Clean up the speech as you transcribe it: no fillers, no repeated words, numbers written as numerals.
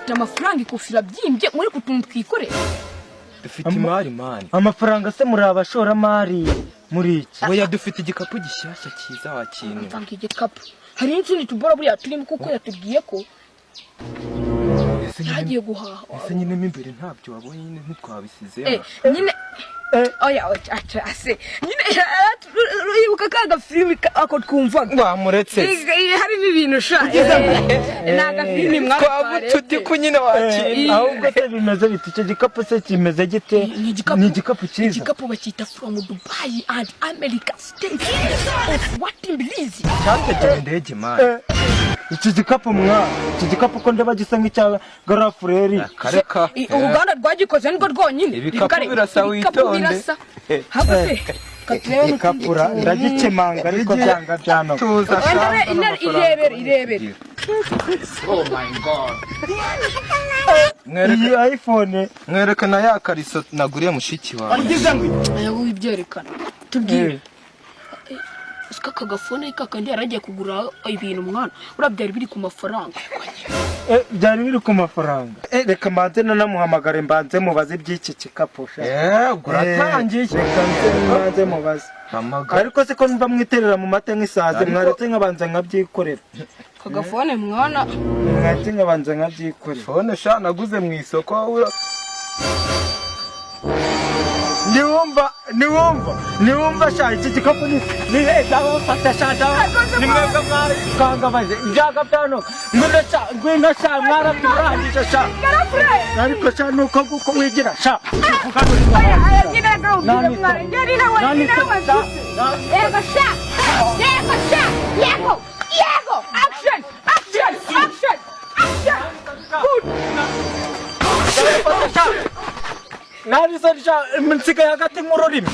dufite amafaranga ikufira byimbye muri kutuntu twikore dufite imari mani amafaranga se muri abashoramari muri iki oya dufite igikapu gishyashya cyiza wakintu mvanga igikapu hari n'ikindi tubora buriya turimo kuko yatubwiye ko yagiye guhaha ese nyine mo imbere ntabyo wabonye nyine ntitwabisize nyine oya ase nyine uribuka kaga filimi ako twumvaga wamuretse harimo ibintu sha naga filimi mwari tuti ko nyine wakintu ahubwo se bimeze biti icyo gikapu se kimeze gite ni igikapu cyiza igikapu bakita from Dubai and America States of what imbilizi cyategeye indege mani iki gikapu ko ndeba gisa nk'icya garafureri kareka uruganda rwagikoze nirwo rwonyine ibikapu birasa witonde hagase ikapura ndagikemanga ariko byanga byano tuza irebere oh my god iyi iPhone mwerekana ya kariso naguriye mushiki wawe ayo wibyerekana tubwire aka gafone kakandi yaragiye kugura ibintu mwana urabyari biri ku mafaranga byari biri ku mafaranga reka mbanze nanamuhamagare mbanze mubaze iby'iki kikapu uratangiye reka mbanze mubaze ariko se ko mva mwiterera mu mata nk'isazi mwaretse nkabanza nkabyikorera aka gafone mwana mwaretse nkabanza nkabyikorera fone sha naguze mu isoko niwumva sha iki gikapu ni heza fata shata ni mwebwe mwari kangabaje ibyaga byano ngwino sha mwaraturangije sha ariko sha nuko guko wigira sha nari sha nsigaye hagati mu rurimi